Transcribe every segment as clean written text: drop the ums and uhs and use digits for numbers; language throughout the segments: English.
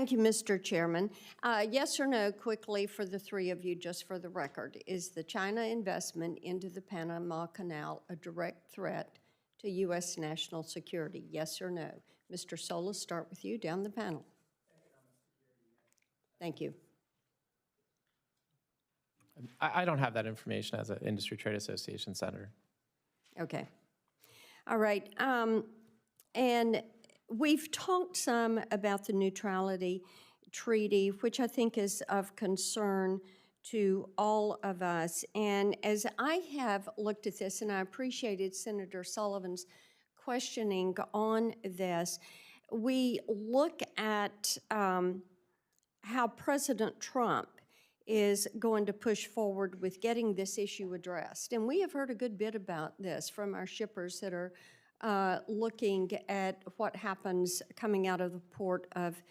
Thank you, Mr. Chairman. Yes or no, quickly for the three of you, just for the record, is the China investment into the Panama Canal a direct threat to U.S. national security? Yes or no? Mr. Solis, start with you down the panel. Thank you. I don't have that information as an industry trade association senator. Okay. All right. And we've talked some about the neutrality treaty, which I think is of concern to all of us. And as I have looked at this, and I appreciated Senator Sullivan's questioning on this, we look at how President Trump is going to push forward with getting this issue addressed. And we have heard a good bit about this from our shippers that are looking at what happens coming out of the port of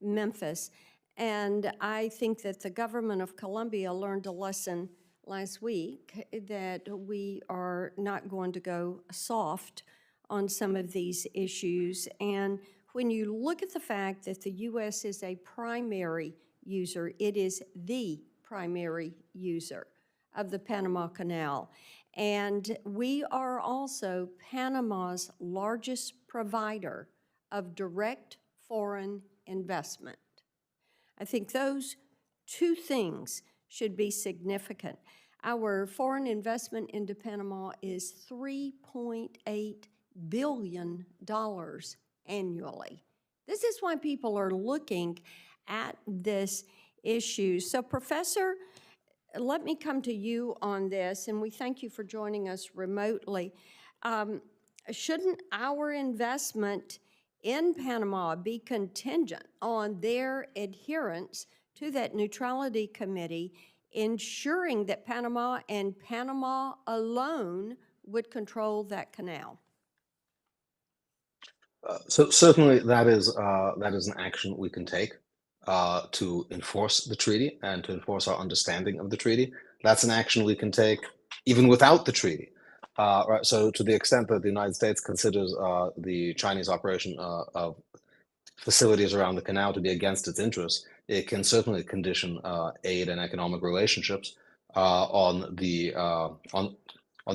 Memphis. And I think that the government of Colombia learned a lesson last week that we are not going to go soft on some of these issues. And when you look at the fact that the U.S. is a primary user, it is the primary user of the Panama Canal. And we are also Panama's largest provider of direct foreign investment. I think those two things should be significant. Our foreign investment into Panama is $3.8 billion annually. This is why people are looking at this issue. So, Professor, let me come to you on this, and we thank you for joining us remotely. Shouldn't our investment in Panama be contingent on their adherence to that neutrality committee, ensuring that Panama and Panama alone would control that canal? So certainly that is an action we can take to enforce the treaty and to enforce our understanding of the treaty. That's an action we can take even without the treaty. Right. So to the extent that the United States considers the Chinese operation of facilities around the canal to be against its interests, it can certainly condition aid and economic relationships on the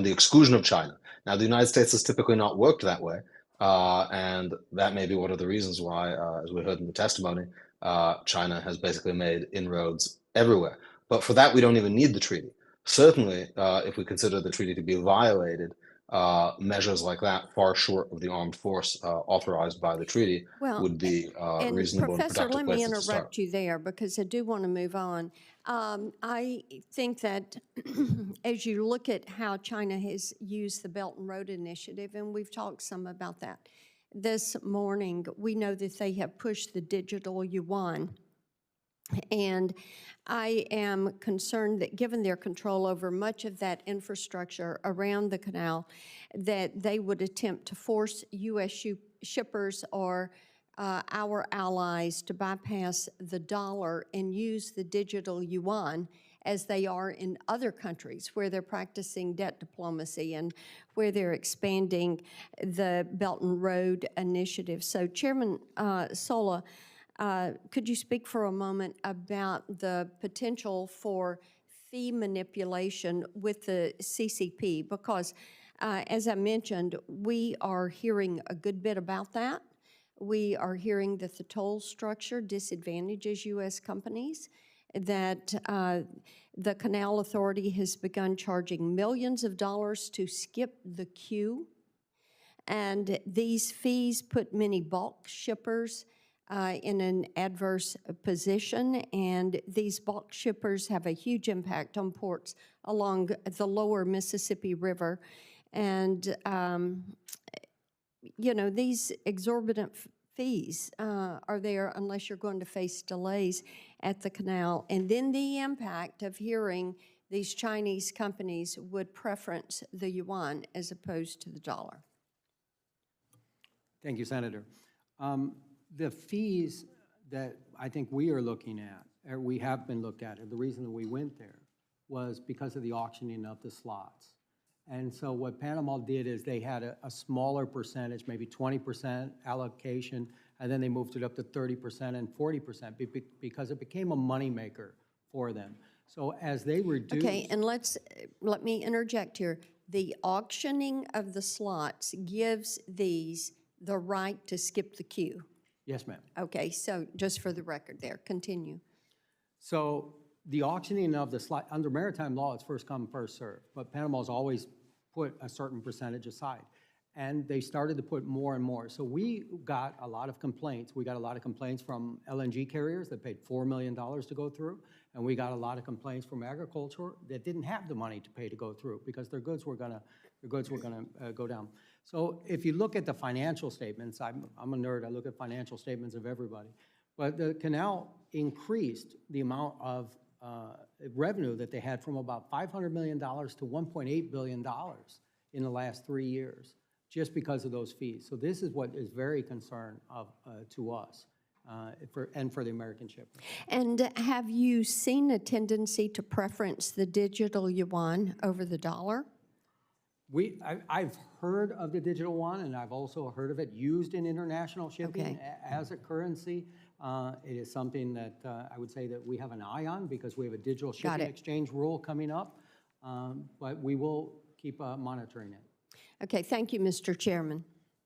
exclusion of China. Now, the United States has typically not worked that way. And that may be one of the reasons why, as we heard in the testimony, China has basically made inroads everywhere. But for that, we don't even need the treaty. Certainly, if we consider the treaty to be violated, measures like that, far short of the armed force authorized by the treaty, would be reasonable and productive places to start. Professor, let me interrupt you there because I do want to move on. I think that as you look at how China has used the Belt and Road Initiative, and we've talked some about that this morning, we know that they have pushed the digital yuan. And I am concerned that given their control over much of that infrastructure around the canal, that they would attempt to force U.S. shippers or our allies to bypass the dollar and use the digital yuan as they are in other countries where they're practicing debt diplomacy and where they're expanding the Belt and Road Initiative. So Chairman Sola, could you speak for a moment about the potential for fee manipulation with the CCP? Because, as I mentioned, we are hearing a good bit about that. We are hearing that the toll structure disadvantages U.S. companies, that the Canal Authority has begun charging millions of dollars to skip the queue, and these fees put many bulk shippers in an adverse position, and these bulk shippers have a huge impact on ports along the lower Mississippi River. And, you know, these exorbitant fees are there unless you're going to face delays at the canal. And then the impact of hearing these Chinese companies would preference the yuan as opposed to the dollar. Thank you, Senator. The fees that I think we are looking at, or we have been looked at, and the reason that we went there was because of the auctioning of the slots. And so what Panama did is they had a smaller percentage, maybe 20% allocation and then they moved it up to 30% and 40% because it became a moneymaker for them. So as they reduce. Okay, and let me interject here. The auctioning of the slots gives these the right to skip the queue. Yes, ma'am. Okay, so just for the record there, continue. So the auctioning of the slot, under maritime law, it's first come, first served, but Panama's always put a certain percentage aside. And they started to put more and more. So we got a lot of complaints. We got a lot of complaints from LNG carriers that paid $4 million to go through. And we got a lot of complaints from agriculture that didn't have the money to pay to go through because their goods were gonna go down. So if you look at the financial statements, I'm a nerd, I look at financial statements of everybody. But the canal increased the amount of revenue that they had from about $500 million to $1.8 billion in the last 3 years, just because of those fees. So this is what is very concern to us and for the American shipper. And have you seen a tendency to preference the digital yuan over the dollar? I've heard of the digital yuan, and I've also heard of it used in international shipping as a currency. It is something that I would say that we have an eye on because we have a digital shipping exchange rule coming up, but we will keep monitoring it. Okay, thank you, Mr. Chairman.